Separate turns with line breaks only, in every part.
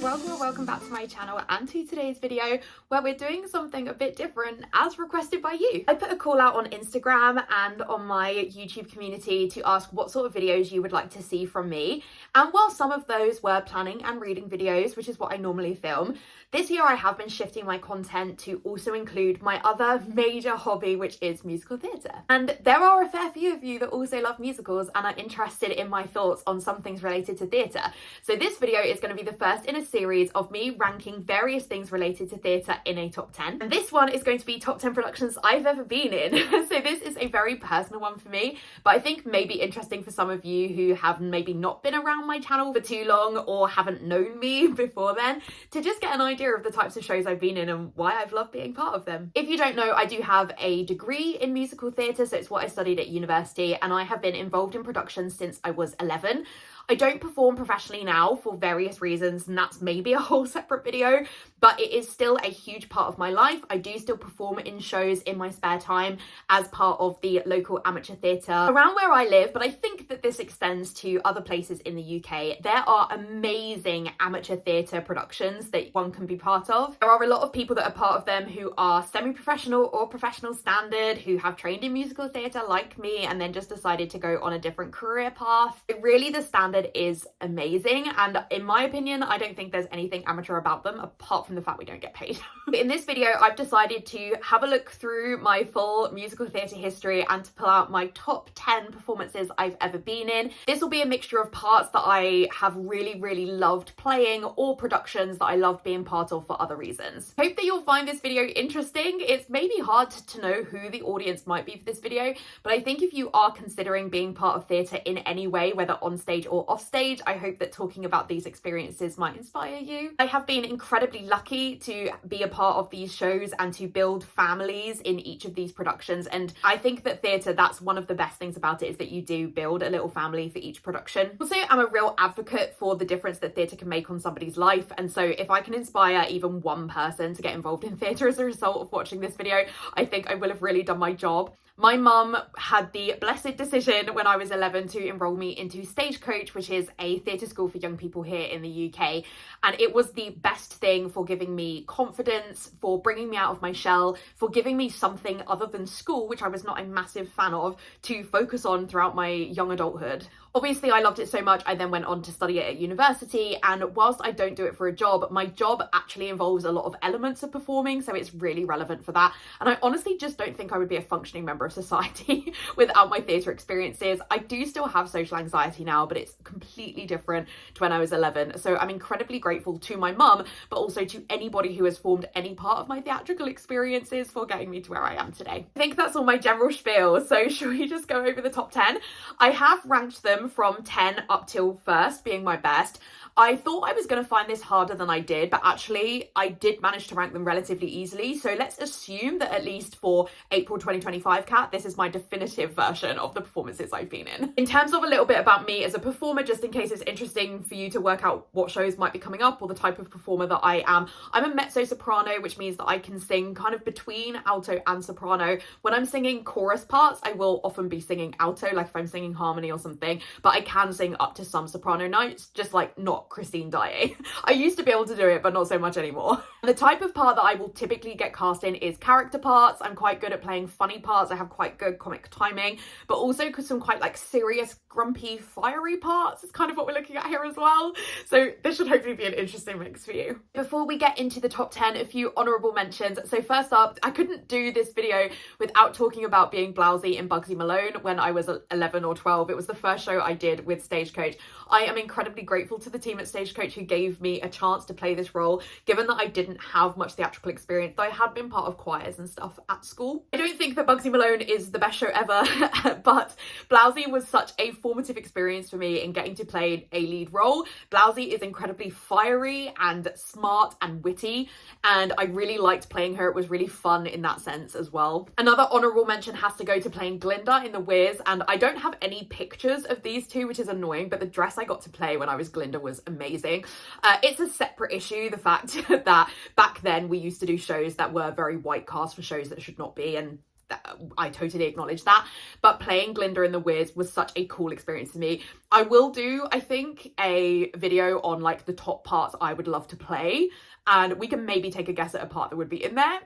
welcome back to my channel and to today's video where we're doing something a bit different as requested by you. I put a call out on Instagram and on my YouTube community to ask what sort of videos you would like to see from me, and while some of those were planning and reading videos, which is what I normally film, this year I have been shifting my content to also include my other major hobby, which is musical theatre. And there are a fair few of you that also love musicals and are interested in my thoughts on some things related to theatre. So this video is going to be the first in a series of me ranking various things related to theatre in a top 10. And this one is going to be top 10 productions I've ever been in. So this is a very personal one for me, but I think maybe interesting for some of you who have maybe not been around my channel for too long or haven't known me before then, to just get an idea of the types of shows I've been in and why I've loved being part of them. If you don't know, I do have a degree in musical theatre, so it's what I studied at university, and I have been involved in productions since I was 11. I don't perform professionally now for various reasons, and that's maybe a whole separate video, but it is still a huge part of my life. I do still perform in shows in my spare time as part of the local amateur theatre around where I live, but I think that this extends to other places in the UK. There are amazing amateur theatre productions that one can be part of. There are a lot of people that are part of them who are semi-professional or professional standard, who have trained in musical theatre like me and then just decided to go on a different career path. Really, the standard is amazing, and in my opinion I don't think there's anything amateur about them apart from the fact we don't get paid. In this video I've decided to have a look through my full musical theatre history and to pull out my top 10 performances I've ever been in. This will be a mixture of parts that I have really loved playing or productions that I loved being part of for other reasons. Hope that you'll find this video interesting. It's maybe hard to know who the audience might be for this video, but I think if you are considering being part of theatre in any way, whether on stage or off stage, I hope that talking about these experiences might inspire you. I have been incredibly lucky to be a part of these shows and to build families in each of these productions, and I think that theatre, that's one of the best things about it, is that you do build a little family for each production. Also, I'm a real advocate for the difference that theatre can make on somebody's life, and so if I can inspire even one person to get involved in theatre as a result of watching this video, I think I will have really done my job. My mum had the blessed decision when I was 11 to enrol me into Stagecoach, which is a theatre school for young people here in the UK. And it was the best thing for giving me confidence, for bringing me out of my shell, for giving me something other than school, which I was not a massive fan of, to focus on throughout my young adulthood. Obviously, I loved it so much, I then went on to study it at university, and whilst I don't do it for a job, my job actually involves a lot of elements of performing, so it's really relevant for that. And I honestly just don't think I would be a functioning member of society without my theatre experiences. I do still have social anxiety now, but it's completely different to when I was 11. So I'm incredibly grateful to my mum, but also to anybody who has formed any part of my theatrical experiences for getting me to where I am today. I think that's all my general spiel, so shall we just go over the top 10? I have ranked them from 10 up till first being my best. I thought I was going to find this harder than I did, but actually I did manage to rank them relatively easily. So let's assume that at least for April 2025 Cat, this is my definitive version of the performances I've been in. In terms of a little bit about me as a performer, just in case it's interesting for you to work out what shows might be coming up or the type of performer that I am, I'm a mezzo-soprano, which means that I can sing kind of between alto and soprano. When I'm singing chorus parts, I will often be singing alto, like if I'm singing harmony or something, but I can sing up to some soprano notes, just like not Christine Daae. I used to be able to do it, but not so much anymore. The type of part that I will typically get cast in is character parts. I'm quite good at playing funny parts. I have quite good comic timing, but also some quite like serious, grumpy, fiery parts. It's kind of what we're looking at here as well. So this should hopefully be an interesting mix for you. Before we get into the top 10, a few honourable mentions. So first up, I couldn't do this video without talking about being Blousy in Bugsy Malone when I was 11 or 12. It was the first show I did with Stagecoach. I am incredibly grateful to the team at Stagecoach who gave me a chance to play this role, given that I didn't have much theatrical experience, though I had been part of choirs and stuff at school. I don't think that Bugsy Malone is the best show ever, but Blousy was such a formative experience for me in getting to play a lead role. Blousy is incredibly fiery and smart and witty, and I really liked playing her. It was really fun in that sense as well. Another honourable mention has to go to playing Glinda in The Wiz, and I don't have any pictures of these two, which is annoying, but the dress I got to play when I was Glinda was amazing. It's a separate issue, the fact that back then we used to do shows that were very white cast for shows that should not be, and I totally acknowledge that, but playing Glinda in The Wiz was such a cool experience to me. I will do, I think, a video on like the top parts I would love to play, and we can maybe take a guess at a part that would be in there.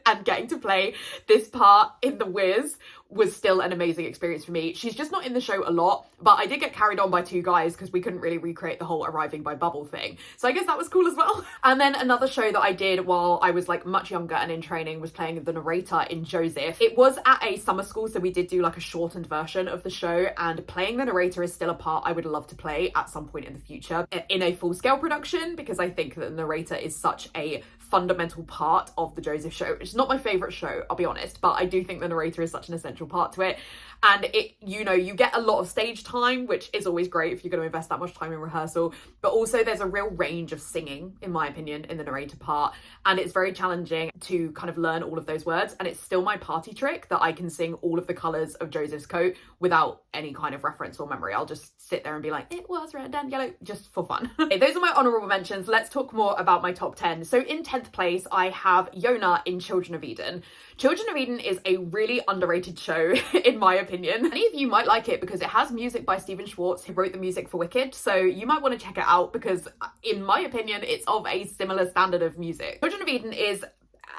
And getting to play this part in The Wiz was still an amazing experience for me. She's just not in the show a lot, but I did get carried on by two guys because we couldn't really recreate the whole arriving by bubble thing. So I guess that was cool as well. And then another show that I did while I was like much younger and in training was playing the narrator in Joseph. It was at a summer school, so we did do like a shortened version of the show, and playing the narrator is still a part I would love to play at some point in the future in a full-scale production, because I think that the narrator is such a fundamental part of the Joseph show. It's not my favorite show, I'll be honest, but I do think the narrator is such an essential part to it. And it, you know, you get a lot of stage time, which is always great if you're going to invest that much time in rehearsal, but also there's a real range of singing, in my opinion, in the narrator part, and it's very challenging to kind of learn all of those words. And it's still my party trick that I can sing all of the colours of Joseph's coat without any kind of reference or memory. I'll just sit there and be like, it was red and yellow, just for fun. Okay, those are my honourable mentions. Let's talk more about my top 10. So in 10th place, I have Yona in Children of Eden. Children of Eden is a really underrated show, in my opinion. Many of you might like it because it has music by Stephen Schwartz, who wrote the music for Wicked, so you might want to check it out because, in my opinion, it's of a similar standard of music. Children of Eden is,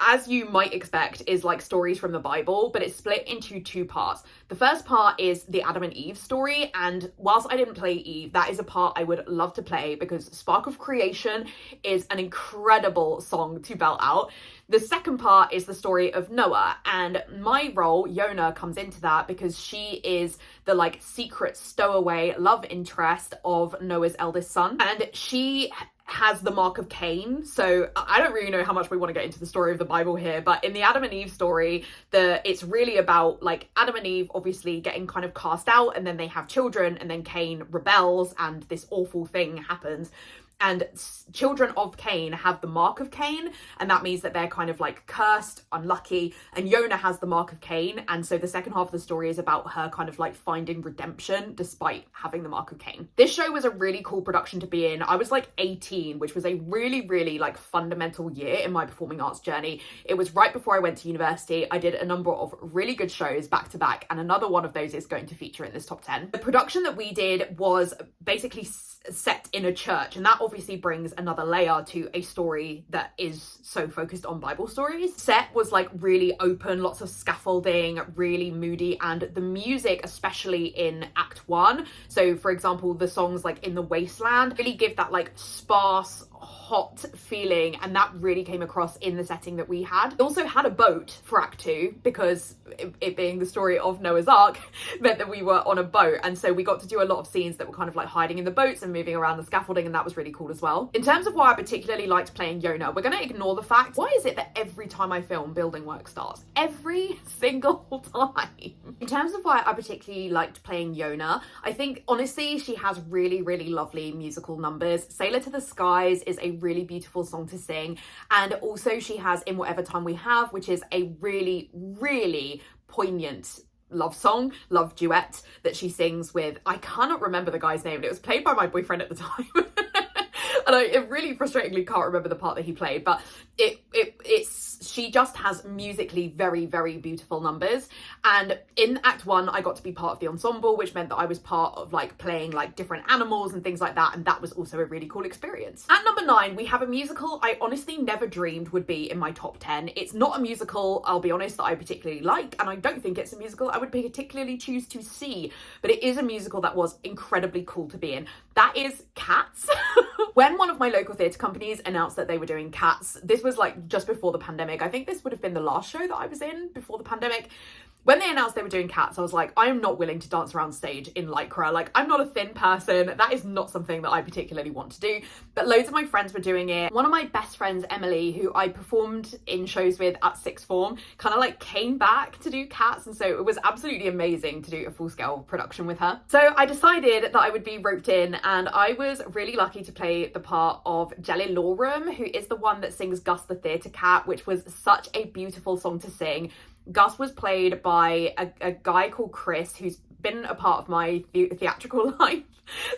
as you might expect, is like stories from the Bible, but it's split into two parts. The first part is the Adam and Eve story, and whilst I didn't play Eve, that is a part I would love to play because Spark of Creation is an incredible song to belt out. The second part is the story of Noah, and my role, Yona, comes into that because she is the like secret stowaway love interest of Noah's eldest son, and she has the mark of Cain. So I don't really know how much we want to get into the story of the Bible here, but in the Adam and Eve story, it's really about like Adam and Eve obviously getting kind of cast out, and then they have children, and then Cain rebels and this awful thing happens. And children of Cain have the mark of Cain, and that means that they're kind of like cursed, unlucky, and Yona has the mark of Cain, and so the second half of the story is about her kind of like finding redemption despite having the mark of Cain. This show was a really cool production to be in. I was like 18, which was a really, really like fundamental year in my performing arts journey. It was right before I went to university. I did a number of really good shows back to back, and another one of those is going to feature in this top 10. The production that we did was basically set in a church, and that obviously brings another layer to a story that is so focused on Bible stories. Set was like really open, lots of scaffolding, really moody, and the music, especially in Act 1, so for example the songs like In the Wasteland, really give that like sparse, hot feeling, and that really came across in the setting that we had. We also had a boat for Act 2 because it being the story of Noah's Ark meant that we were on a boat, and so we got to do a lot of scenes that were kind of like hiding in the boats and moving around the scaffolding, and that was really cool as well. In terms of why I particularly liked playing Yona, we're going to ignore the fact, why is it that every time I film building work starts? Every single time. In terms of why I particularly liked playing Yona, I think honestly she has really, really lovely musical numbers. Sailor to the Skies is a really beautiful song to sing, and also she has In Whatever Time We Have, which is a really, really poignant love song, love duet that she sings with, I cannot remember the guy's name, and it was played by my boyfriend at the time. And I really frustratingly can't remember the part that he played, but she just has musically very, very beautiful numbers. And in Act 1, I got to be part of the ensemble, which meant that I was part of like playing like different animals and things like that, and that was also a really cool experience. At number 9, we have a musical I honestly never dreamed would be in my top 10. It's not a musical, I'll be honest, that I particularly like, and I don't think it's a musical I would particularly choose to see, but it is a musical that was incredibly cool to be in. That is Cats. When one of my local theatre companies announced that they were doing Cats, this was like just before the pandemic. I think this would have been the last show that I was in before the pandemic. When they announced they were doing Cats, I was like, I am not willing to dance around stage in Lycra. Like, I'm not a thin person. That is not something that I particularly want to do. But loads of my friends were doing it. One of my best friends, Emily, who I performed in shows with at sixth form, kind of like came back to do Cats. And so it was absolutely amazing to do a full-scale production with her. So I decided that I would be roped in, and I was really lucky to play the part of Jelly Lorum, who is the one that sings Gus the Theatre Cat, which was such a beautiful song to sing. Gus was played by a guy called Chris, who's been a part of my theatrical life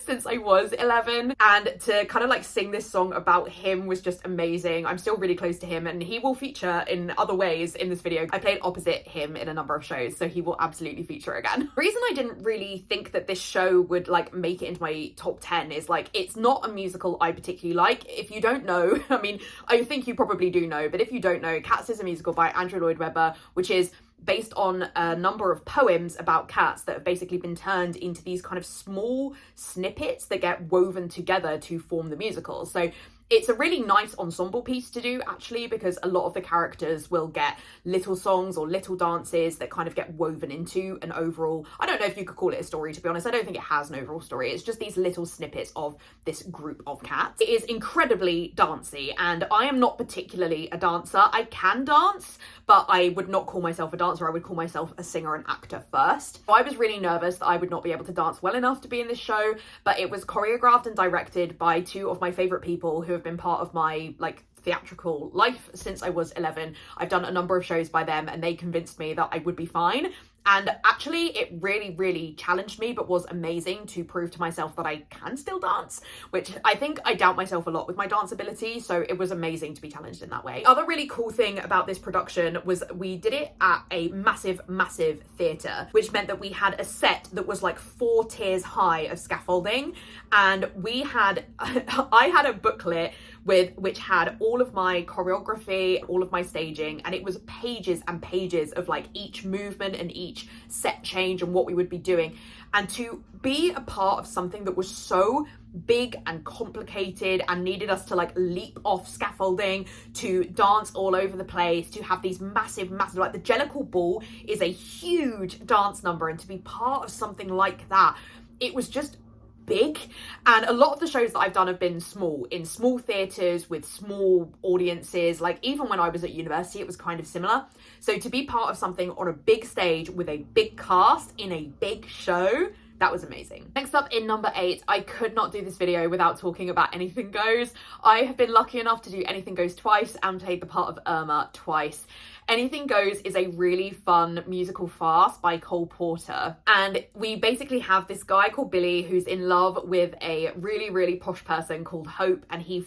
since I was 11, and to kind of like sing this song about him was just amazing. I'm still really close to him, and he will feature in other ways in this video. I played opposite him in a number of shows, so he will absolutely feature again. The reason I didn't really think that this show would like make it into my top 10 is like, it's not a musical I particularly like. If you don't know, I mean, I think you probably do know, but if you don't know, Cats is a musical by Andrew Lloyd Webber, which is based on a number of poems about cats that have basically been turned into these kind of small snippets that get woven together to form the musical. So it's a really nice ensemble piece to do, actually, because a lot of the characters will get little songs or little dances that kind of get woven into an overall, I don't know if you could call it a story, to be honest. I don't think it has an overall story. It's just these little snippets of this group of cats. It is incredibly dancey, and I am not particularly a dancer. I can dance, but I would not call myself a dancer. I would call myself a singer and actor first. So I was really nervous that I would not be able to dance well enough to be in this show, but it was choreographed and directed by two of my favorite people who have been part of my like theatrical life since I was 11. I've done a number of shows by them, and they convinced me that I would be fine. And actually, it really, really challenged me, but was amazing to prove to myself that I can still dance, which I think I doubt myself a lot with my dance ability. So it was amazing to be challenged in that way. Other really cool thing about this production was we did it at a massive, massive theatre, which meant that we had a set that was like 4 tiers high of scaffolding. And we had, I had a booklet which had all of my choreography, all of my staging, and it was pages and pages of like each movement and each set change and what we would be doing. And to be a part of something that was so big and complicated and needed us to like leap off scaffolding, to dance all over the place, to have these massive, like the Jellicle Ball is a huge dance number, and to be part of something like that, it was just big. And a lot of the shows that I've done have been small, in small theatres with small audiences. Like even when I was at university, it was kind of similar. So to be part of something on a big stage with a big cast in a big show, that was amazing. Next up in number 8, I could not do this video without talking about Anything Goes. I have been lucky enough to do Anything Goes twice and played the part of Irma twice. Anything Goes is a really fun musical farce by Cole Porter, and we basically have this guy called Billy who's in love with a really, really posh person called Hope, and he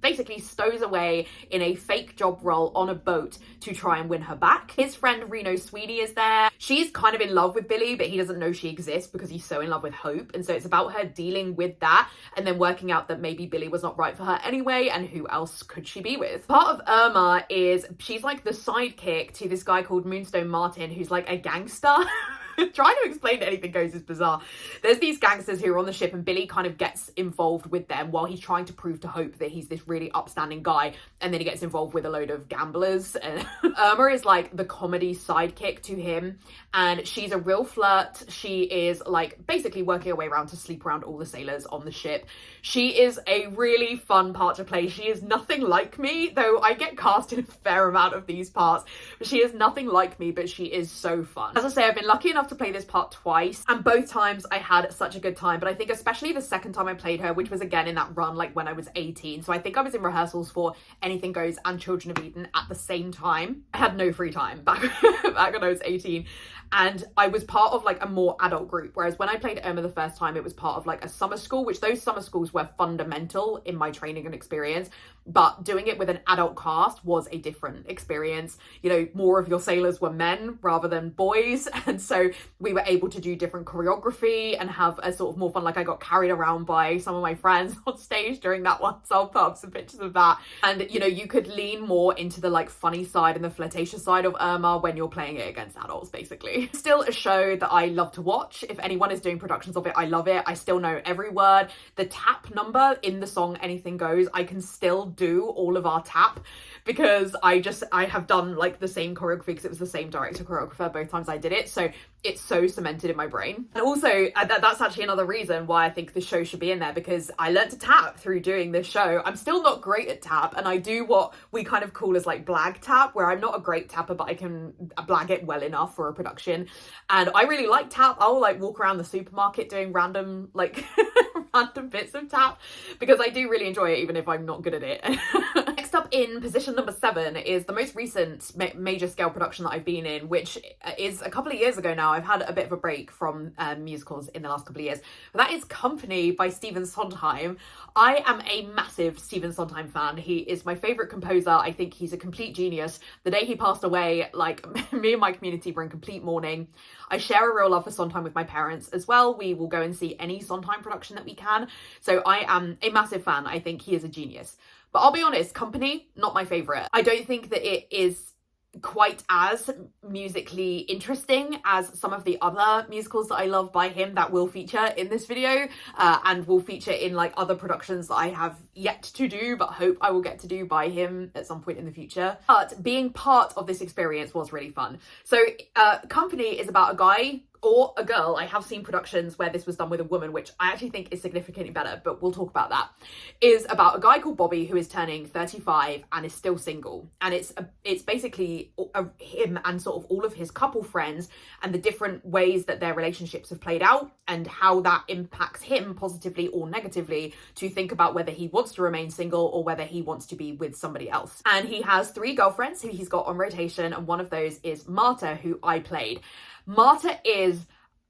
basically stows away in a fake job role on a boat to try and win her back. His friend Reno Sweeney is there. She's kind of in love with Billy, but he doesn't know she exists because he's so in love with Hope, and so it's about her dealing with that and then working out that maybe Billy was not right for her anyway, and who else could she be with. Part of Irma is she's like the sidekick to this guy called Moonstone Martin, who's like a gangster. Trying to explain Anything Goes is bizarre. There's these gangsters who are on the ship, and Billy kind of gets involved with them while he's trying to prove to Hope that he's this really upstanding guy, and then he gets involved with a load of gamblers. And Irma is like the comedy sidekick to him, and she's a real flirt. She is like basically working her way around to sleep around all the sailors on the ship. She is a really fun part to play. She is nothing like me, though I get cast in a fair amount of these parts. She is nothing like me, but she is so fun. As I say, I've been lucky enough to play this part twice, and both times I had such a good time, but I think especially the second time I played her, which was again in that run like when I was 18, so I think I was in rehearsals for Anything Goes and Children of Eden at the same time. I had no free time back when I was 18, and I was part of like a more adult group, whereas when I played Irma the first time, it was part of like a summer school, which those summer schools were fundamental in my training and experience, but doing it with an adult cast was a different experience. You know, more of your sailors were men rather than boys, and so we were able to do different choreography and have a sort of more fun. Like I got carried around by some of my friends on stage during that one, so I'll put up some pictures of that. And you know, you could lean more into the like funny side and the flirtatious side of Irma when you're playing it against adults, basically. Still a show that I love to watch. If anyone is doing productions of it, I love it. I still know every word. The tap number in the song Anything Goes, I can still do all of our tap because I have done like the same choreography because it was the same director choreographer both times I did it, so it's so cemented in my brain. And also that's actually another reason why I think this show should be in there, because I learned to tap through doing this show. I'm still not great at tap, and I do what we kind of call as like blag tap, where I'm not a great tapper, but I can blag it well enough for a production. And I really like tap. I'll like walk around the supermarket doing random like random bits of tap because I do really enjoy it, even if I'm not good at it. Next up in position number 7 is the most recent major scale production that I've been in, which is a couple of years ago now. I've had a bit of a break from musicals in the last couple of years. But that is Company by Stephen Sondheim. I am a massive Stephen Sondheim fan. He is my favourite composer. I think he's a complete genius. The day he passed away, like, me and my community were in complete mourning. I share a real love for Sondheim with my parents as well. We will go and see any Sondheim production that we can. So I am a massive fan. I think he is a genius. But I'll be honest, Company, not my favourite. I don't think that it is quite as musically interesting as some of the other musicals that I love by him that will feature in this video and will feature in like other productions that I have yet to do but hope I will get to do by him at some point in the future. But being part of this experience was really fun. So Company is about a guy or a girl. I have seen productions where this was done with a woman, which I actually think is significantly better, but we'll talk about that. Is about a guy called Bobby who is turning 35 and is still single. And it's basically him and sort of all of his couple friends and the different ways that their relationships have played out and how that impacts him positively or negatively to think about whether he wants to remain single or whether he wants to be with somebody else. And he has 3 girlfriends who he's got on rotation, and one of those is Marta, who I played. Marta is,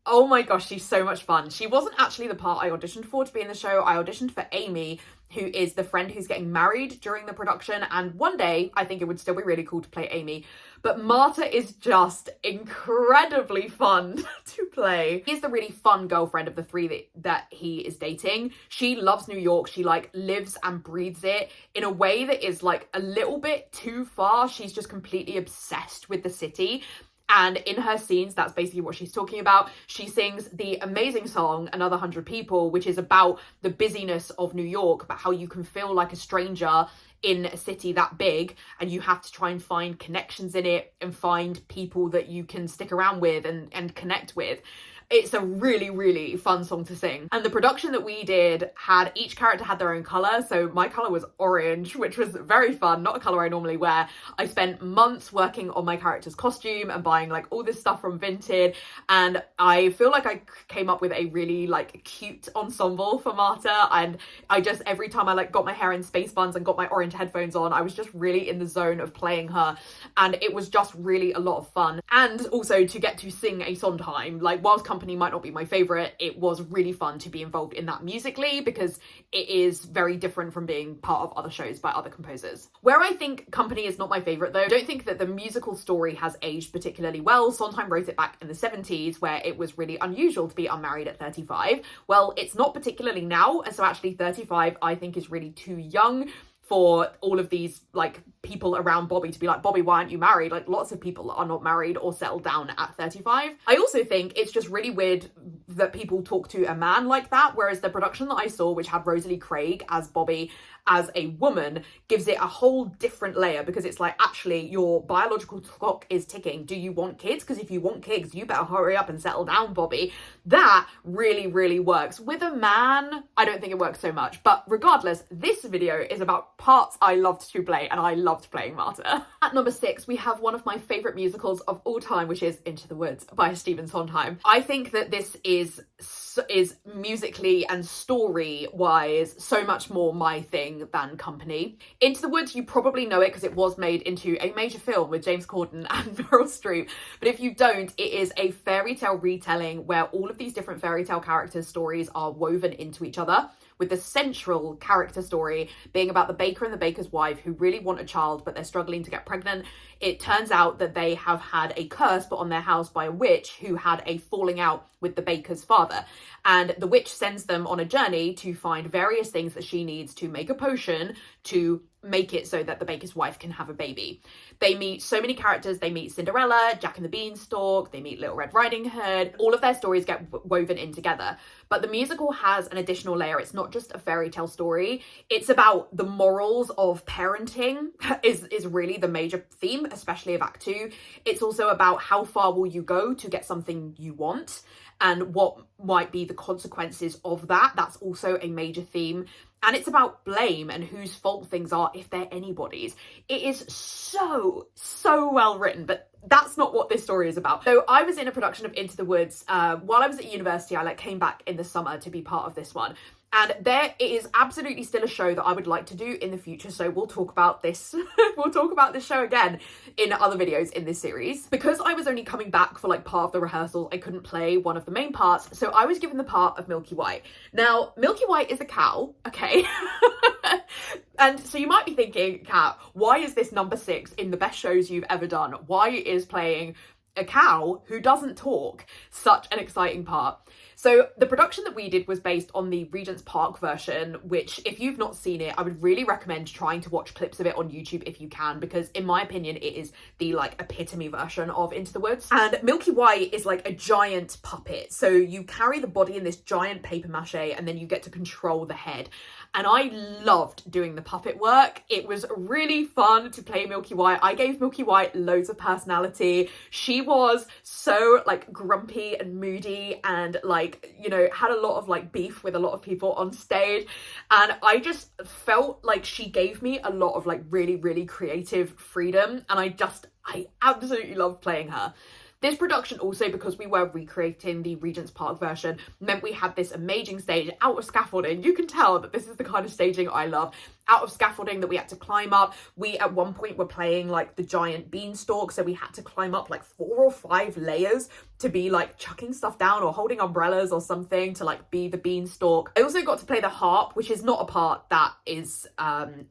oh my gosh, she's so much fun. She wasn't actually the part I auditioned for to be in the show. I auditioned for Amy, who is the friend who's getting married during the production. And one day, I think it would still be really cool to play Amy. But Marta is just incredibly fun to play. She's the really fun girlfriend of the 3 that he is dating. She loves New York. She like lives and breathes it in a way that is like a little bit too far. She's just completely obsessed with the city. And in her scenes, that's basically what she's talking about. She sings the amazing song, Another 100 People, which is about the busyness of New York, about how you can feel like a stranger in a city that big and you have to try and find connections in it and find people that you can stick around with and connect with. It's a really, really fun song to sing. And the production that we did had, each character had their own colour. So my colour was orange, which was very fun, not a colour I normally wear. I spent months working on my character's costume and buying like all this stuff from Vinted. And I feel like I came up with a really like cute ensemble for Marta. And I just, every time I like got my hair in space buns and got my orange headphones on, I was just really in the zone of playing her. And it was just really a lot of fun. And also to get to sing a Sondheim, like whilst Company might not be my favourite, it was really fun to be involved in that musically because it is very different from being part of other shows by other composers. Where I think Company is not my favourite though, I don't think that the musical story has aged particularly well. Sondheim wrote it back in the 70s where it was really unusual to be unmarried at 35. Well, it's not particularly now, and so actually 35 I think is really too young for all of these like people around Bobby to be like, Bobby, why aren't you married? Like lots of people are not married or settled down at 35. I also think it's just really weird that people talk to a man like that, whereas the production that I saw, which had Rosalie Craig as Bobby as a woman, gives it a whole different layer because it's like, actually your biological clock is ticking. Do you want kids? Because if you want kids, you better hurry up and settle down, Bobby. That really, really works. With a man, I don't think it works so much. But regardless, this video is about parts I loved to play, and I loved playing Marta. At number 6, we have one of my favourite musicals of all time, which is Into the Woods by Stephen Sondheim. I think that this is musically and story-wise so much more my thing than Company. Into the Woods, you probably know it because it was made into a major film with James Corden and Meryl Streep. But if you don't, it is a fairy tale retelling where all of these different fairy tale characters' stories are woven into each other, with the central character story being about the baker and the baker's wife who really want a child, but they're struggling to get pregnant. It turns out that they have had a curse put on their house by a witch who had a falling out with the baker's father. And the witch sends them on a journey to find various things that she needs to make a potion to make it so that the baker's wife can have a baby. They meet so many characters. They meet Cinderella, Jack and the Beanstalk, they meet Little Red Riding Hood. All of their stories get woven in together. But the musical has an additional layer. It's not just a fairy tale story. It's about the morals of parenting is really the major theme, especially of Act 2. It's also about how far will you go to get something you want and what might be the consequences of that. That's also a major theme. And it's about blame and whose fault things are if they're anybody's. It is so well written, but that's not what this story is about. So I was in a production of Into the Woods while I was at university. I came back in the summer to be part of this one. And it is absolutely still a show that I would like to do in the future. So we'll talk about this. We'll talk about this show again in other videos in this series. Because I was only coming back for like part of the rehearsals, I couldn't play one of the main parts. So I was given the part of Milky White. Now, Milky White is a cow, okay? And so you might be thinking, Kat, why is this number 6 in the best shows you've ever done? Why is playing a cow who doesn't talk such an exciting part? So the production that we did was based on the Regent's Park version, which if you've not seen it, I would really recommend trying to watch clips of it on YouTube if you can, because in my opinion, it is the like epitome version of Into the Woods. And Milky White is like a giant puppet. So you carry the body in this giant paper mache and then you get to control the head. And I loved doing the puppet work. It was really fun to play Milky White. I gave Milky White loads of personality. She was so like grumpy and moody and like, you know, had a lot of like beef with a lot of people on stage. And I just felt like she gave me a lot of like really, really creative freedom. And I absolutely loved playing her. This production also, because we were recreating the Regent's Park version, meant we had this amazing stage out of scaffolding. You can tell that this is the kind of staging I love. Out of scaffolding that we had to climb up. We at one point were playing like the giant beanstalk, so we had to climb up like 4 or 5 layers to be like chucking stuff down or holding umbrellas or something to like be the beanstalk. I also got to play the harp, which is not a part that is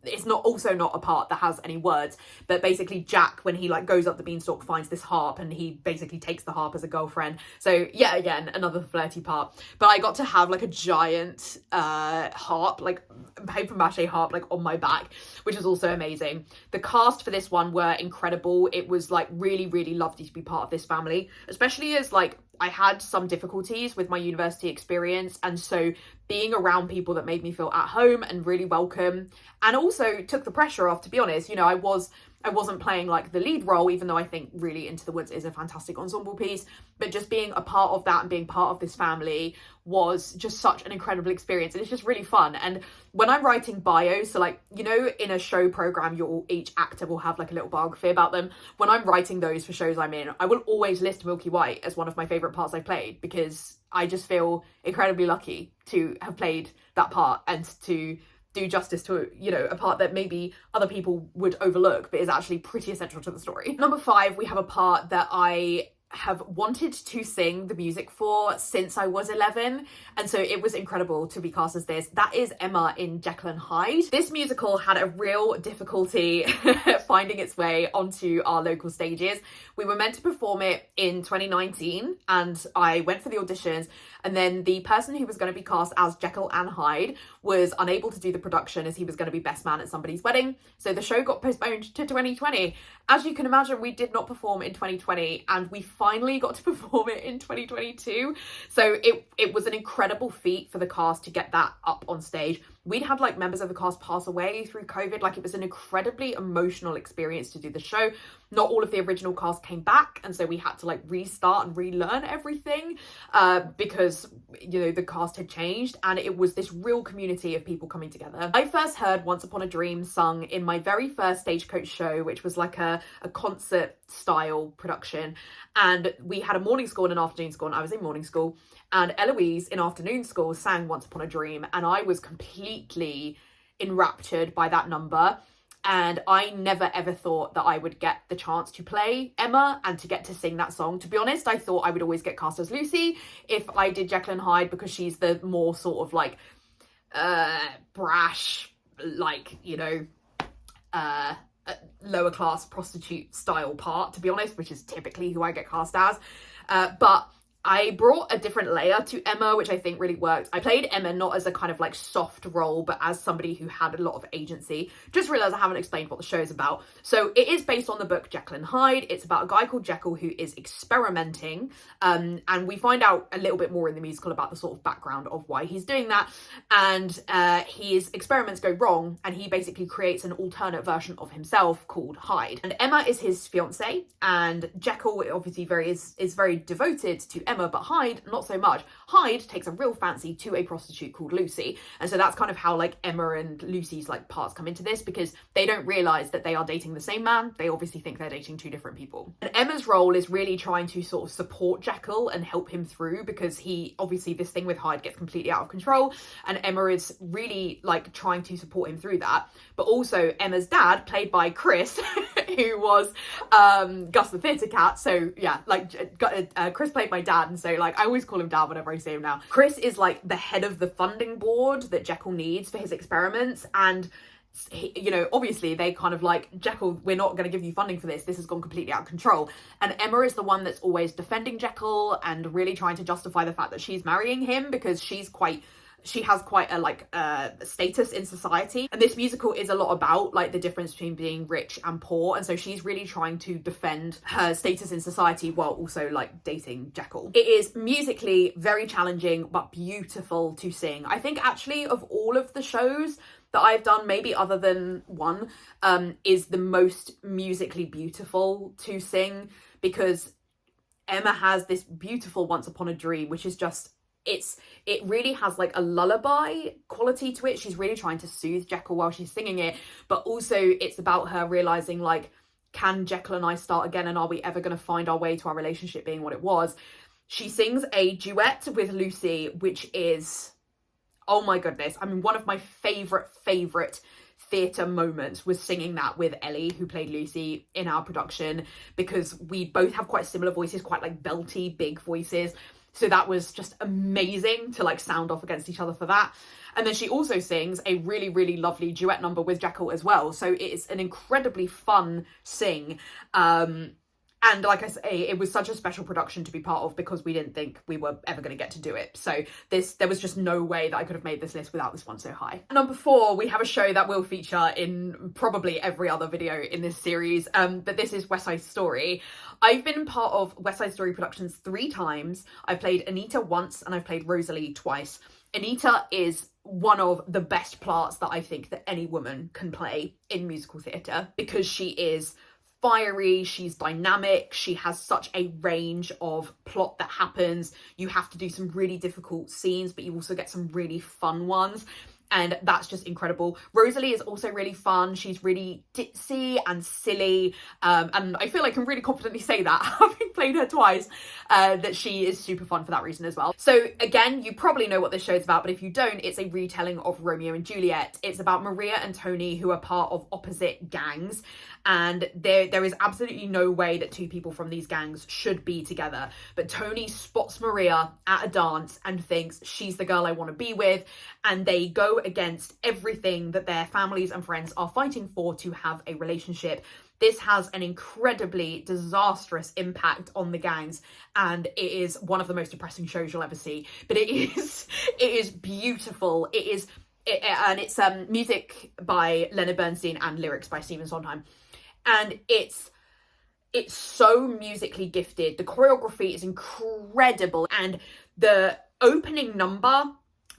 it's not a part that has any words, but basically Jack, when he like goes up the beanstalk, finds this harp and he basically takes the harp as a girlfriend. So yeah, again, another flirty part. But I got to have like a giant harp, like paper mache harp, like on my back, which was also amazing. The cast for this one were incredible. It was like really, really lovely to be part of this family, especially as like I had some difficulties with my university experience, and so being around people that made me feel at home and really welcome, and also took the pressure off, to be honest. You know, I wasn't playing like the lead role, even though I think really Into the Woods is a fantastic ensemble piece, but just being a part of that and being part of this family was just such an incredible experience. And it's just really fun. And when I'm writing bios, so like, you know, in a show program, each actor will have like a little biography about them. When I'm writing those for shows I'm in, I will always list Milky White as one of my favorite parts I've played, because I just feel incredibly lucky to have played that part and to do justice to, you know, a part that maybe other people would overlook, but is actually pretty essential to the story. Number 5, we have a part that I have wanted to sing the music for since I was 11, and so it was incredible to be cast as this. That is Emma in Jekyll and Hyde. This musical had a real difficulty finding its way onto our local stages. We were meant to perform it in 2019 and I went for the auditions, and then the person who was going to be cast as Jekyll and Hyde was unable to do the production as he was going to be best man at somebody's wedding, so the show got postponed to 2020. As you can imagine, we did not perform in 2020 and we finally got to perform it in 2022. So it was an incredible feat for the cast to get that up on stage. We'd had like members of the cast pass away through COVID. Like, it was an incredibly emotional experience to do the show. Not all of the original cast came back, and so we had to like restart and relearn everything because, you know, the cast had changed, and it was this real community of people coming together. I first heard Once Upon a Dream sung in my very first Stagecoach show, which was like a concert style production, and we had a morning school and an afternoon school, and I was in morning school, and Eloise in afternoon school sang Once Upon a Dream, and I was completely enraptured by that number. And I never ever thought that I would get the chance to play Emma and to get to sing that song. To be honest, I thought I would always get cast as Lucy if I did Jekyll and Hyde, because she's the more sort of like brash, like, you know, lower class prostitute style part, to be honest, which is typically who I get cast as. But I brought a different layer to Emma, which I think really worked. I played Emma not as a kind of like soft role, but as somebody who had a lot of agency. Just realised I haven't explained what the show is about. So it is based on the book Jekyll and Hyde. It's about a guy called Jekyll who is experimenting. And we find out a little bit more in the musical about the sort of background of why he's doing that. And his experiments go wrong, and he basically creates an alternate version of himself called Hyde. And Emma is his fiancée, and Jekyll obviously is very devoted to Emma. Emma, but Hyde, not so much. Hyde takes a real fancy to a prostitute called Lucy. And so that's kind of how like Emma and Lucy's like parts come into this, because they don't realise that they are dating the same man. They obviously think they're dating two different people. And Emma's role is really trying to sort of support Jekyll and help him through, because he, obviously this thing with Hyde gets completely out of control, and Emma is really like trying to support him through that. But also Emma's dad, played by Chris, who was Gus the theatre cat. So yeah, like Chris played my dad, and so like I always call him dad whenever I see him now. Chris is like the head of the funding board that Jekyll needs for his experiments, and he, you know, obviously they kind of like, Jekyll, we're not going to give you funding for this has gone completely out of control. And Emma is the one that's always defending Jekyll and really trying to justify the fact that she's marrying him, because she has quite a like status in society. And this musical is a lot about like the difference between being rich and poor, and so she's really trying to defend her status in society while also like dating Jekyll. It is musically very challenging but beautiful to sing. I think actually of all of the shows that I've done, maybe other than one, is the most musically beautiful to sing, because Emma has this beautiful Once Upon a Dream, which is just, it really has like a lullaby quality to it. She's really trying to soothe Jekyll while she's singing it, but also it's about her realizing like, can Jekyll and I start again, and are we ever going to find our way to our relationship being what it was? She sings a duet with Lucy, which is, oh my goodness, I mean, one of my favourite theatre moments was singing that with Ellie, who played Lucy in our production, because we both have quite similar voices, quite like belty, big voices. So that was just amazing to like sound off against each other for that. And then she also sings a really, really lovely duet number with Jekyll as well. So it is an incredibly fun sing. And like I say, it was such a special production to be part of, because we didn't think we were ever going to get to do it. So there was just no way that I could have made this list without this one so high. Number 4, we have a show that will feature in probably every other video in this series, but this is West Side Story. I've been part of West Side Story productions 3 times. I've played Anita once, and I've played Rosalie twice. Anita is one of the best parts that I think that any woman can play in musical theatre, because she is fiery, she's dynamic, she has such a range of plot that happens. You have to do some really difficult scenes, but you also get some really fun ones, and that's just incredible. Rosalie is also really fun. She's really ditzy and silly, and I feel I can really confidently say that, having played her twice, that she is super fun for that reason as well. So again, you probably know what this show's about, but if you don't, it's a retelling of Romeo and Juliet. It's about Maria and Tony, who are part of opposite gangs, and there is absolutely no way that 2 people from these gangs should be together. But Tony spots Maria at a dance and thinks she's the girl I want to be with, and they go against everything that their families and friends are fighting for to have a relationship. This has an incredibly disastrous impact on the gangs, and it is one of the most depressing shows you'll ever see. But it is beautiful. And it's music by Leonard Bernstein and lyrics by Stephen Sondheim. And it's so musically gifted. The choreography is incredible, and the opening number,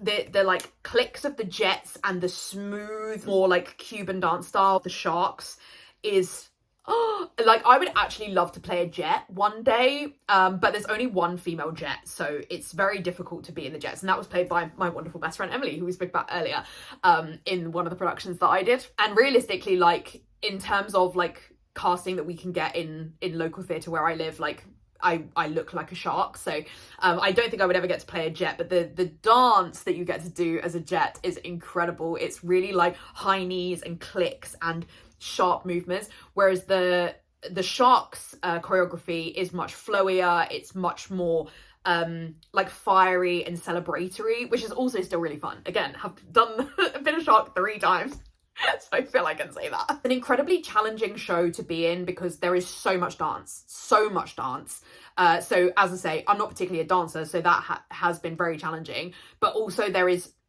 the like clicks of the jets and the smooth, more like Cuban dance style of the Sharks is, like, I would actually love to play a jet one day, but there's only one female jet, so it's very difficult to be in the jets, and that was played by my wonderful best friend Emily, who we spoke about earlier, in one of the productions that I did. And realistically, like, in terms of like casting that we can get in local theatre where I live, like, I look like a shark, so I don't think I would ever get to play a jet, but the dance that you get to do as a jet is incredible. It's really like high knees and clicks and sharp movements, whereas the Sharks choreography is much flowier. It's much more like fiery and celebratory, which is also still really fun. Again, have been a shark 3 times. So I feel I can say that. An incredibly challenging show to be in, because there is so much dance. So as I say, I'm not particularly a dancer, so that has been very challenging. But also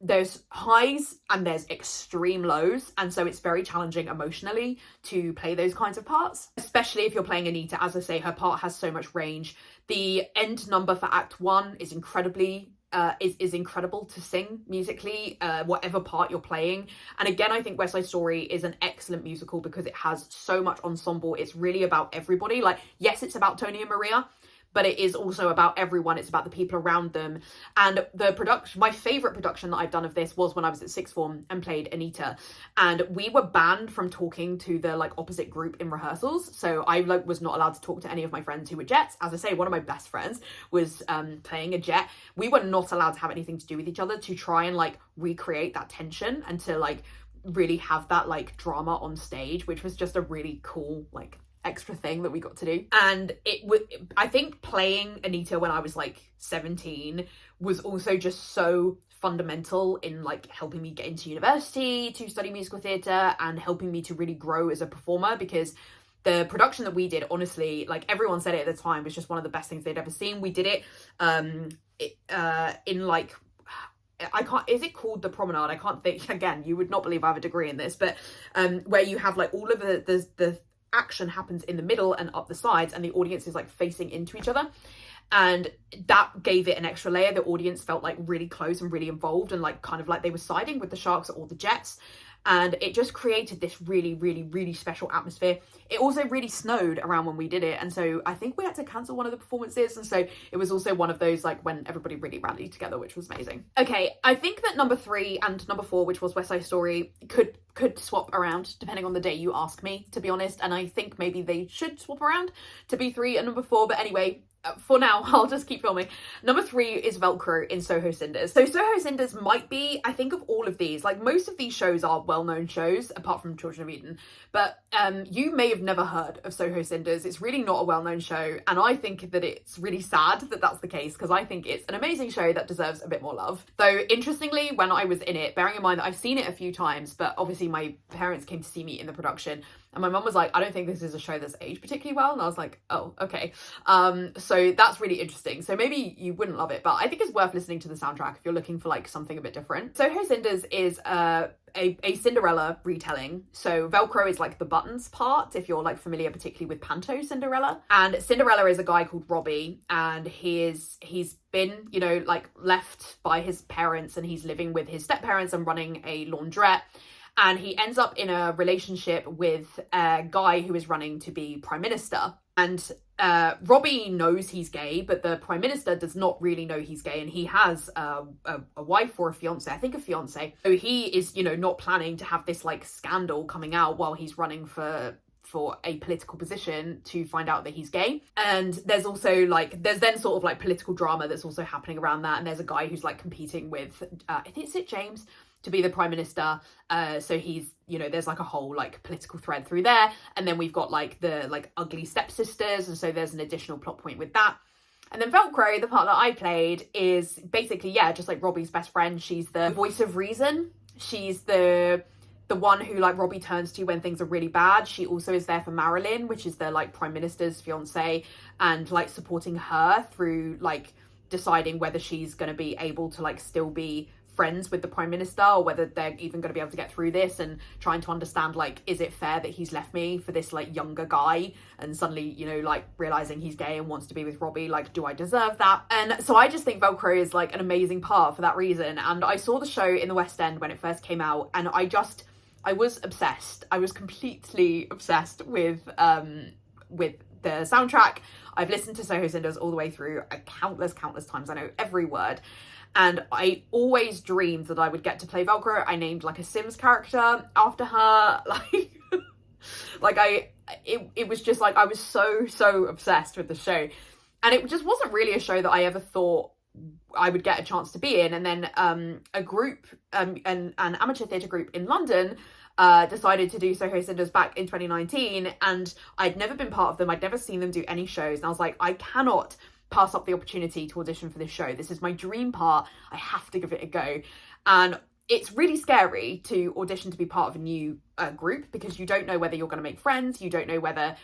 there's highs and there's extreme lows, and so it's very challenging emotionally to play those kinds of parts, especially if you're playing Anita. As I say, her part has so much range. The end number for Act 1 is is incredible to sing musically, whatever part you're playing. And again, I think West Side Story is an excellent musical because it has so much ensemble. It's really about everybody. Like, yes, it's about Tony and Maria, but it is also about everyone. It's about the people around them. And the production, my favorite production that I've done of this was when I was at sixth form and played Anita, and we were banned from talking to the like opposite group in rehearsals. So I like was not allowed to talk to any of my friends who were Jets. As I say, one of my best friends was playing a Jet. We were not allowed to have anything to do with each other, to try and like recreate that tension and to like really have that like drama on stage, which was just a really cool like extra thing that we got to do. And it would, I think playing Anita when I was like 17 was also just so fundamental in like helping me get into university to study musical theatre and helping me to really grow as a performer, because the production that we did, honestly, like everyone said it at the time, was just one of the best things they'd ever seen. We did it in like, I can't, is it called The Promenade? I can't think, again, you would not believe I have a degree in this, but where you have like all of the action happens in the middle and up the sides, and the audience is like facing into each other. And that gave it an extra layer. The audience felt like really close and really involved, and like kind of like they were siding with the Sharks or the Jets. And it just created this really, really, really special atmosphere. It also really snowed around when we did it. And so I think we had to cancel one of the performances. And so it was also one of those, like, when everybody really rallied together, which was amazing. Okay, I think that number 3 and number 4, which was West Side Story, could swap around depending on the day you ask me, to be honest. And I think maybe they should swap around to be 3 and number 4. But anyway, for now, I'll just keep filming. Number 3 is Velcro in Soho Cinders. So Soho Cinders might be, I think of all of these, like most of these shows are well-known shows, apart from Children of Eden, but you may have never heard of Soho Cinders. It's really not a well-known show, and I think that it's really sad that that's the case, because I think it's an amazing show that deserves a bit more love. Though, interestingly, when I was in it, bearing in mind that I've seen it a few times, but obviously my parents came to see me in the production, and my mum was like, I don't think this is a show that's aged particularly well. And I was like, oh, okay. So that's really interesting. So maybe you wouldn't love it, but I think it's worth listening to the soundtrack if you're looking for like something a bit different. Soho Cinders is a Cinderella retelling. So Velcro is like the buttons part, if you're like familiar particularly with Panto Cinderella. And Cinderella is a guy called Robbie, and he's been, you know, like left by his parents, and he's living with his step parents and running a laundrette. And he ends up in a relationship with a guy who is running to be Prime Minister. And Robbie knows he's gay, but the Prime Minister does not really know he's gay. And he has a wife or a fiance, I think a fiance. So he is, you know, not planning to have this like scandal coming out while he's running for a political position to find out that he's gay. And there's also like, there's then sort of like political drama that's also happening around that. And there's a guy who's like competing with, I think it's James, to be the Prime Minister. So he's, you know, there's like a whole like political thread through there. And then we've got like the like ugly stepsisters. And so there's an additional plot point with that. And then Velcro, the part that I played, is basically, yeah, just like Robbie's best friend. She's the voice of reason. She's the one who like Robbie turns to when things are really bad. She also is there for Marilyn, which is the like Prime Minister's fiance, and like supporting her through like deciding whether she's going to be able to like still be friends with the Prime Minister, or whether they're even going to be able to get through this, and trying to understand like, is it fair that he's left me for this like younger guy, and suddenly, you know, like realizing he's gay and wants to be with Robbie, like, do I deserve that? And so I just think Velcro is like an amazing part for that reason. And I saw the show in the West End when it first came out, and I was obsessed. I was completely obsessed with the soundtrack. I've listened to Soho Cinders all the way through countless times. I know every word. And I always dreamed that I would get to play Velcro. I named like a Sims character after her. It was just like, I was so obsessed with the show. And it just wasn't really a show that I ever thought I would get a chance to be in. And then a group, an amateur theatre group in London, decided to do Soho Cinders back in 2019. And I'd never been part of them. I'd never seen them do any shows. And I was like, I cannot pass up the opportunity to audition for this show. This is my dream part. I have to give it a go. And it's really scary to audition to be part of a new group, because you don't know whether you're going to make friends. You don't know whether,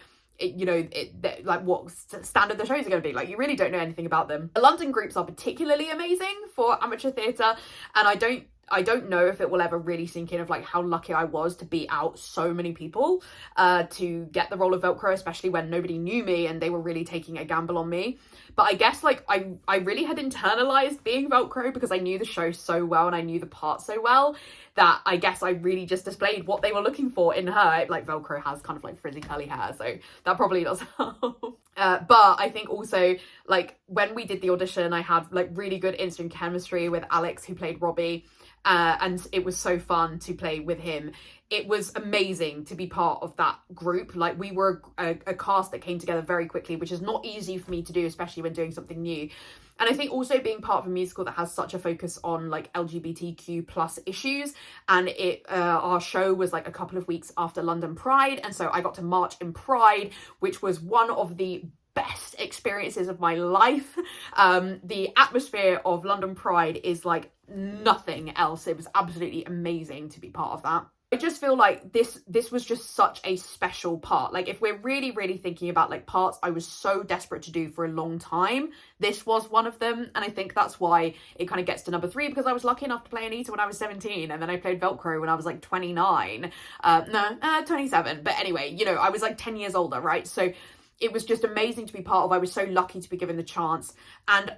like what standard the shows are going to be. Like, you really don't know anything about them. The London groups are particularly amazing for amateur theatre, and I don't I don't know if it will ever really sink in of like how lucky I was to beat out so many people to get the role of Velcro, especially when nobody knew me and they were really taking a gamble on me. But I guess like I really had internalized being Velcro because I knew the show so well and I knew the part so well that I guess I really just displayed what they were looking for in her. Like Velcro has kind of like frizzy curly hair, so that probably does help. But I think also like when we did the audition, I had like really good instant chemistry with Alex, who played Robbie. And it was so fun to play with him. It was amazing to be part of that group. Like we were a cast that came together very quickly, which is not easy for me to do, especially when doing something new. And I think also being part of a musical that has such a focus on like LGBTQ plus issues, and our show was like a couple of weeks after London Pride, and so I got to march in Pride, which was one of the best experiences of my life. The atmosphere of London Pride is like nothing else. It was absolutely amazing to be part of that. I just feel like this was just such a special part. Like if we're really thinking about like parts I was so desperate to do for a long time, this was one of them. And I think that's why it kind of gets to number 3, because I was lucky enough to play Anita when I was 17, and then I played Velcro when I was like 29. 27. But anyway, you know, I was like 10 years older, right? So it was just amazing to be part of. I was so lucky to be given the chance. And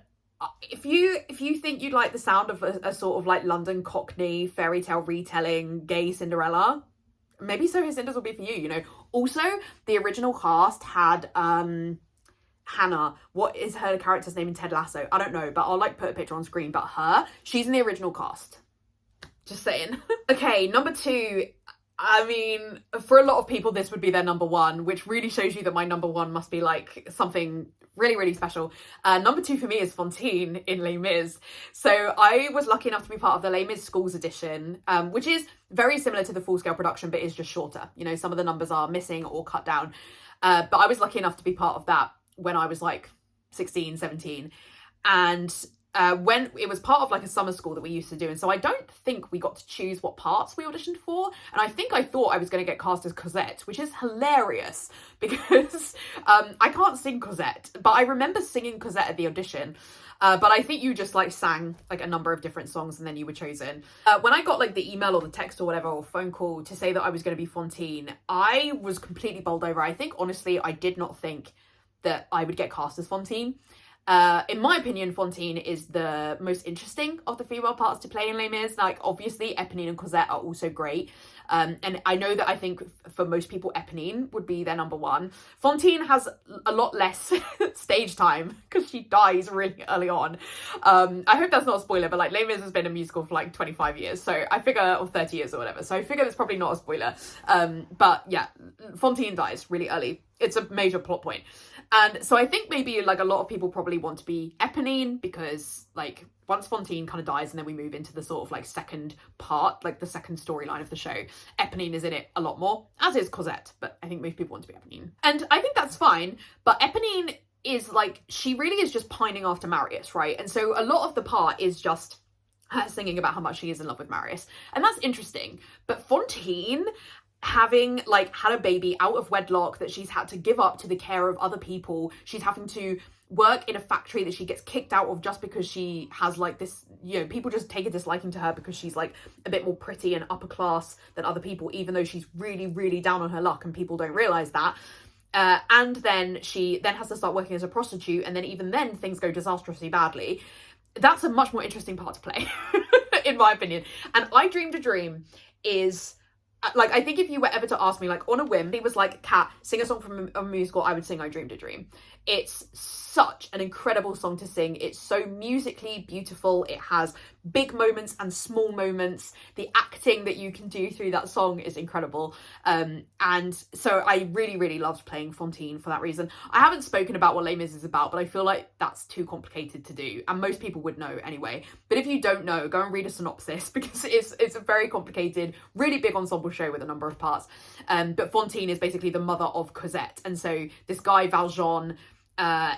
if you think you'd like the sound of a sort of like London Cockney fairy tale retelling gay Cinderella, maybe So His Cinders will be for you, you know. Also, the original cast had Hannah. What is her character's name in Ted Lasso? I don't know, but I'll like put a picture on screen. But she's in the original cast. Just saying. Okay, number 2. I mean, for a lot of people, this would be their number 1, which really shows you that my number 1 must be like something really special. Number 2 for me is Fantine in Les Mis. So I was lucky enough to be part of the Les Mis Schools edition, which is very similar to the full-scale production, but is just shorter. You know, some of the numbers are missing or cut down. But I was lucky enough to be part of that when I was like 16, 17. And when it was part of like a summer school that we used to do, and so I don't think we got to choose what parts we auditioned for, and I think I thought I was going to get cast as Cosette, which is hilarious because I can't sing Cosette, but I remember singing Cosette at the audition. But I think you just like sang like a number of different songs and then you were chosen. When I got like the email or the text or whatever, or phone call to say that I was going to be Fantine, I was completely bowled over. I think honestly I did not think that I would get cast as Fantine. In my opinion, Fantine is the most interesting of the female parts to play in Les Mis. Like, obviously, Eponine and Cosette are also great. And I know that I think for most people, Eponine would be their number 1. Fantine has a lot less stage time because she dies really early on. I hope that's not a spoiler, but like Les Mis has been a musical for like 25 years. So I figure, or 30 years or whatever. So I figure that's probably not a spoiler. But yeah, Fantine dies really early. It's a major plot point. And so I think maybe like a lot of people probably want to be Eponine because like once Fantine kind of dies and then we move into the sort of like second part, like the second storyline of the show, Eponine is in it a lot more, as is Cosette, but I think most people want to be Eponine. And I think that's fine, but Eponine is like, she really is just pining after Marius, right? And so a lot of the part is just her singing about how much she is in love with Marius. And that's interesting. But Fantine, having like had a baby out of wedlock that she's had to give up to the care of other people, she's having to work in a factory that she gets kicked out of just because she has like this, you know, people just take a disliking to her because she's like a bit more pretty and upper class than other people, even though she's really down on her luck and people don't realize that. And then she then has to start working as a prostitute, and then even then things go disastrously badly. That's a much more interesting part to play in my opinion. And I Dreamed a Dream is like, I think if you were ever to ask me like on a whim, it was like, Kat, sing a song from a musical, I would sing I Dreamed a Dream. It's such an incredible song to sing. It's so musically beautiful. It has big moments and small moments. The acting that you can do through that song is incredible. And so I really loved playing Fantine for that reason. I haven't spoken about what Les Mis is about, but I feel like that's too complicated to do. And most people would know anyway. But if you don't know, go and read a synopsis because it's a very complicated, really big ensemble show with a number of parts. But Fantine is basically the mother of Cosette. And so this guy, Valjean,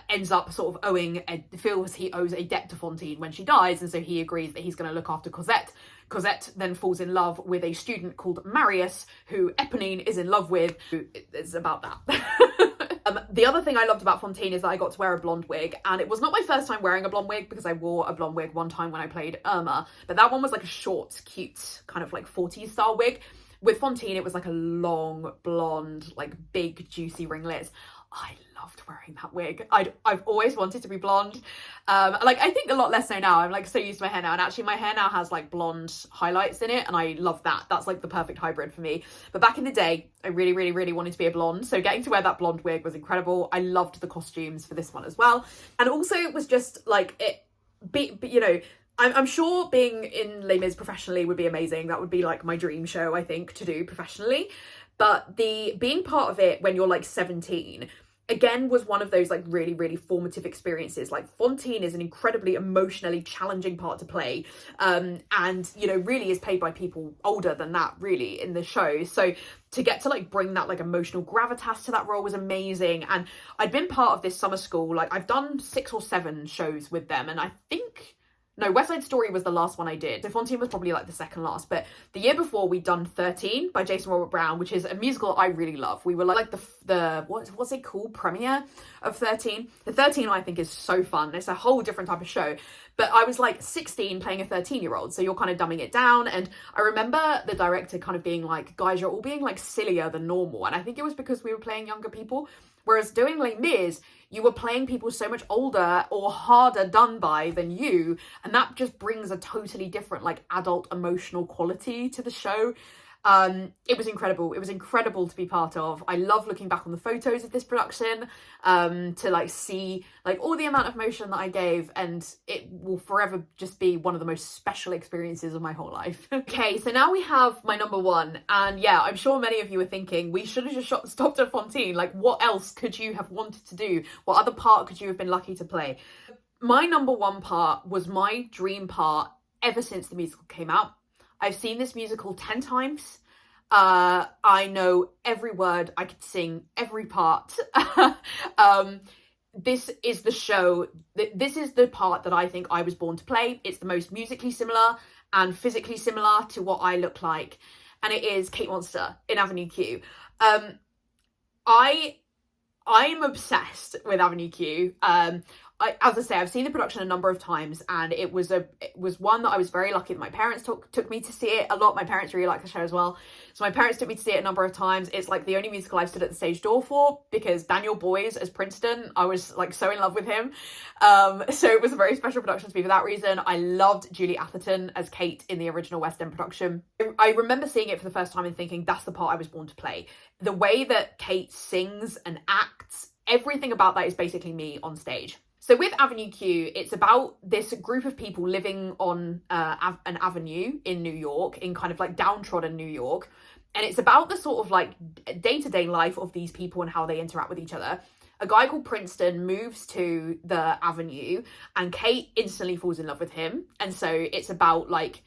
ends up sort of feels he owes a debt to Fantine when she dies, and so he agrees that he's going to look after Cosette. Cosette then falls in love with a student called Marius, who Eponine is in love with. It's about that. The other thing I loved about Fontaine is that I got to wear a blonde wig, and it was not my first time wearing a blonde wig because I wore a blonde wig one time when I played Irma, but that one was like a short, cute, kind of like 40s style wig. With Fontaine, it was like a long, blonde, like big, juicy ringlets. I loved wearing that wig. I've always wanted to be blonde. Like, I think a lot less so now. I'm like so used to my hair now, and actually my hair now has like blonde highlights in it, and I love that. That's like the perfect hybrid for me. But back in the day, I really, really, really wanted to be a blonde, so getting to wear that blonde wig was incredible. I loved the costumes for this one as well, and also it was just like you know, I'm sure being in Les Mis professionally would be amazing. That would be like my dream show, I think, to do professionally. But being part of it when you're like 17, again, was one of those like really, really formative experiences. Like Fontaine is an incredibly emotionally challenging part to play. And, you know, really is played by people older than that really in the show. So to get to like bring that like emotional gravitas to that role was amazing. And I'd been part of this summer school. Like I've done 6 or 7 shows with them. And I think... No, West Side Story was the last one I did. So Fontaine was probably like the second last. But the year before, we'd done 13 by Jason Robert Brown, which is a musical I really love. We were like the what's it called? Premiere of 13. The 13 I think is so fun. It's a whole different type of show. But I was like 16 playing a 13-year-old. So you're kind of dumbing it down. And I remember the director kind of being like, guys, you're all being like sillier than normal. And I think it was because we were playing younger people. Whereas doing Les Mis, you were playing people so much older or harder done by than you. And that just brings a totally different like adult emotional quality to the show. It was incredible. It was incredible to be part of. I love looking back on the photos of this production, to like see like all the amount of emotion that I gave, and it will forever just be one of the most special experiences of my whole life. Okay, so now we have my number one, and yeah, I'm sure many of you are thinking we should have just stopped at Fontaine. Like, what else could you have wanted to do? What other part could you have been lucky to play? My number one part was my dream part ever since the musical came out. I've seen this musical 10 times. I know every word. I could sing every part. This is the show. This is the part that I think I was born to play. It's the most musically similar and physically similar to what I look like. And it is Kate Monster in Avenue Q. I'm obsessed with Avenue Q. As I say, I've seen the production a number of times, and it was one that I was very lucky that my parents took me to see it a lot. My parents really like the show as well. So my parents took me to see it a number of times. It's like the only musical I've stood at the stage door for, because Daniel Boyes as Princeton, I was like so in love with him. So it was a very special production to me for that reason. I loved Julie Atherton as Kate in the original West End production. I remember seeing it for the first time and thinking, that's the part I was born to play. The way that Kate sings and acts, everything about that is basically me on stage. So with Avenue Q, it's about this group of people living on an avenue in New York, in kind of like downtrodden New York. And it's about the sort of like day-to-day life of these people and how they interact with each other. A guy called Princeton moves to the avenue, and Kate instantly falls in love with him. And so it's about like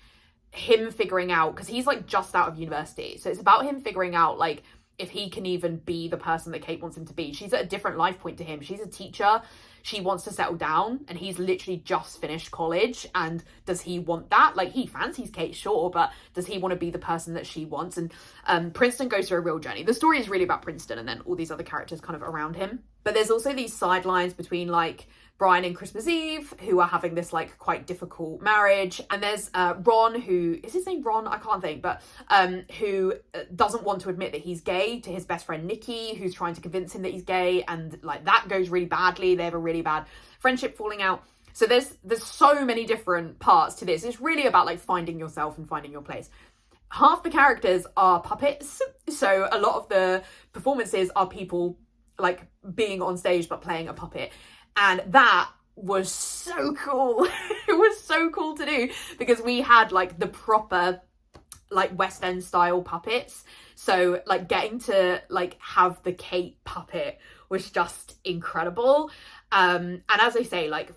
him figuring out, because he's like just out of university. So it's about him figuring out like if he can even be the person that Kate wants him to be. She's at a different life point to him. She's a teacher. She wants to settle down, and he's literally just finished college. And does he want that? Like, he fancies Kate, sure, but does he want to be the person that she wants? And Princeton goes through a real journey. The story is really about Princeton and then all these other characters kind of around him. But there's also these sidelines between like Brian and Christmas Eve, who are having this like quite difficult marriage. And there's Ron, who is his name Ron? I can't think, but who doesn't want to admit that he's gay to his best friend Nikki, who's trying to convince him that he's gay, and like that goes really badly. They have a really bad friendship falling out. So there's so many different parts to this. It's really about like finding yourself and finding your place. Half the characters are puppets, so a lot of the performances are people like being on stage but playing a puppet. And that was so cool. It was so cool to do, because we had like the proper like West End style puppets. So like getting to like have the Kate puppet was just incredible. And as I say, like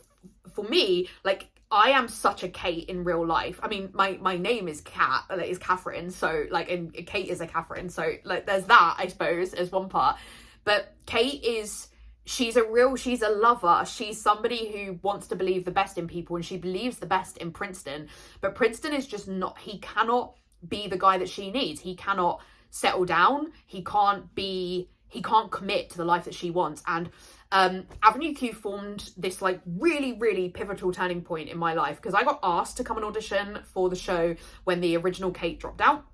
for me, like I am such a Kate in real life. I mean, my name is Catherine. So like, and Kate is a Catherine. So like there's that, I suppose, as one part. But Kate is... she's a lover. She's somebody who wants to believe the best in people, and she believes the best in Princeton. But Princeton is just not, he cannot be the guy that she needs. He cannot settle down. He can't be he can't commit to the life that she wants. And Avenue Q formed this like really pivotal turning point in my life, because I got asked to come and audition for the show when the original Kate dropped out.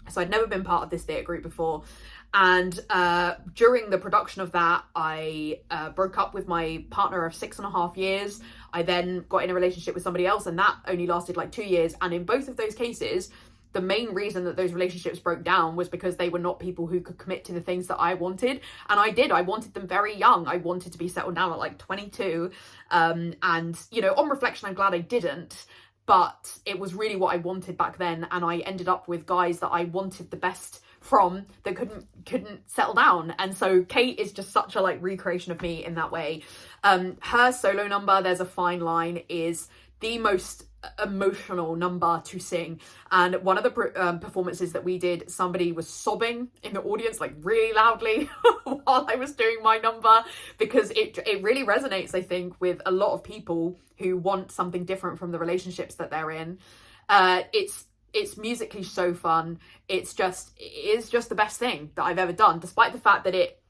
So I'd never been part of this theatre group before. And during the production of that, I broke up with my partner of 6.5 years. I then got in a relationship with somebody else, and that only lasted like 2 years. And in both of those cases, the main reason that those relationships broke down was because they were not people who could commit to the things that I wanted. And I did. I wanted them very young. I wanted to be settled down at like 22. And, you know, on reflection, I'm glad I didn't. But it was really what I wanted back then. And I ended up with guys that I wanted the best from that couldn't settle down. And so Kate is just such a like recreation of me in that way. Her solo number, There's a Fine Line, is the most emotional number to sing. And one of the performances that we did, somebody was sobbing in the audience like really loudly while I was doing my number, because it really resonates, I think, with a lot of people who want something different from the relationships that they're in. It's musically so fun. It is just the best thing that I've ever done, despite the fact that it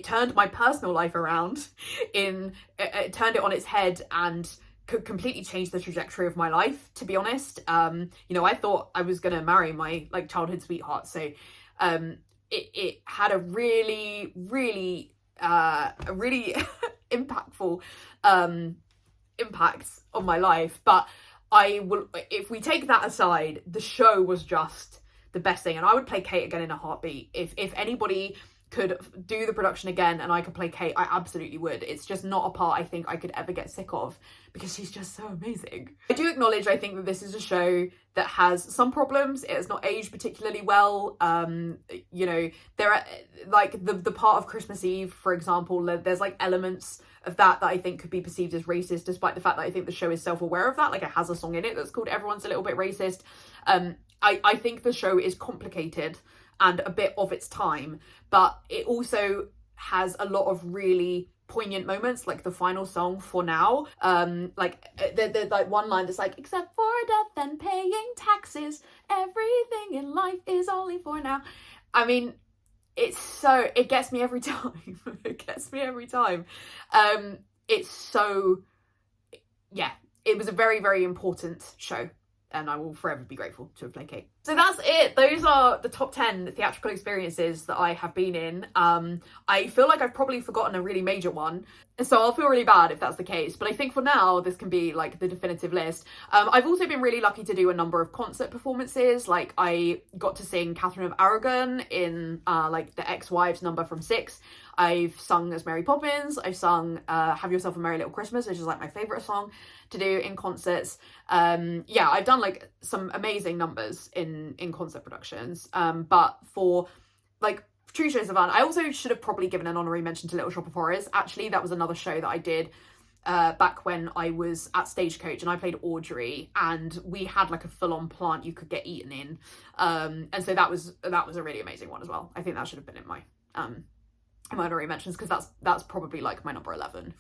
turned my personal life around. It turned it on its head and could completely change the trajectory of my life, to be honest. You know, I thought I was gonna marry my like childhood sweetheart, so it had a really impactful impact on my life. But if we take that aside, the show was just the best thing, and I would play Kate again in a heartbeat. If anybody could do the production again and I could play Kate, I absolutely would. It's just not a part I think I could ever get sick of, because she's just so amazing. I do acknowledge, I think, that this is a show that has some problems. It has not aged particularly well. You know, there are like the part of Christmas Eve, for example, there's like elements of that I think could be perceived as racist, despite the fact that I think the show is self-aware of that. Like, it has a song in it that's called Everyone's a Little Bit Racist. I think the show is complicated and a bit of its time, but it also has a lot of really poignant moments, like the final song, For Now. Like there's like one line that's like, except for death and paying taxes, everything in life is only for now. I mean, it gets me every time. It gets me every time. It's so, yeah, it was a very important show, and I will forever be grateful to have played Kate. So that's it. Those are the top 10 theatrical experiences that I have been in. I feel like I've probably forgotten a really major one, so I'll feel really bad if that's the case. But I think for now, this can be like the definitive list. I've also been really lucky to do a number of concert performances. Like, I got to sing Catherine of Aragon in like the Ex-Wives number from Six. I've sung as Mary Poppins. I've sung Have Yourself a Merry Little Christmas, which is like my favourite song to do in concerts. Yeah, I've done like some amazing numbers in concert productions. But for like true shows of fun, I also should have probably given an honorary mention to Little Shop of Horrors. Actually, that was another show that I did back when I was at Stagecoach, and I played Audrey, and we had like a full-on plant you could get eaten in. And so that was a really amazing one as well. I think that should have been in my honorary mentions, because that's probably like my number 11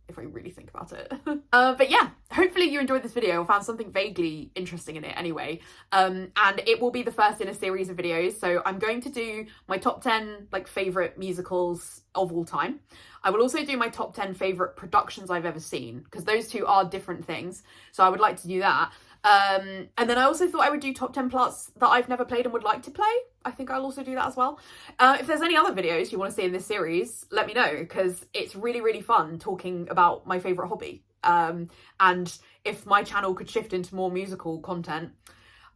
if I really think about it. But yeah, hopefully you enjoyed this video or found something vaguely interesting in it anyway. And it will be the first in a series of videos. So I'm going to do my top 10 like favorite musicals of all time. I will also do my top 10 favorite productions I've ever seen, because those two are different things. So I would like to do that. And then I also thought I would do top 10 plots that I've never played and would like to play. I think I'll also do that as well. If there's any other videos you want to see in this series, let me know, because it's really fun talking about my favourite hobby. And if my channel could shift into more musical content,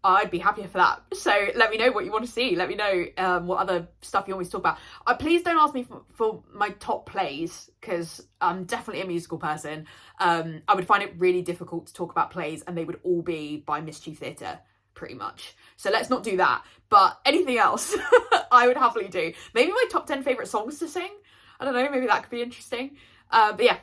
I'd be happier for that. So let me know what you want to see. Let me know what other stuff you want me to talk about. Please don't ask me for my top plays, because I'm definitely a musical person. I would find it really difficult to talk about plays, and they would all be by Mischief Theatre, pretty much. So let's not do that. But anything else, I would happily do. Maybe my top 10 favourite songs to sing. I don't know, maybe that could be interesting. But yeah,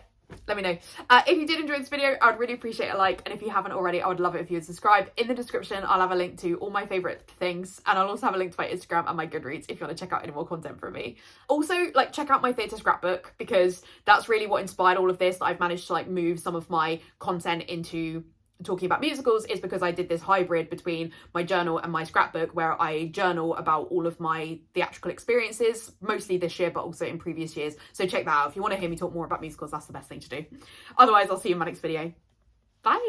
let me know. If you did enjoy this video, I would really appreciate a like, and if you haven't already, I would love it if you would subscribe. In the description, I'll have a link to all my favourite things, and I'll also have a link to my Instagram and my Goodreads if you want to check out any more content from me. Also, like, check out my theatre scrapbook, because that's really what inspired all of this, that I've managed to like move some of my content into talking about musicals is because I did this hybrid between my journal and my scrapbook, where I journal about all of my theatrical experiences, mostly this year, but also in previous years. So check that out. If you want to hear me talk more about musicals, that's the best thing to do. Otherwise, I'll see you in my next video. Bye.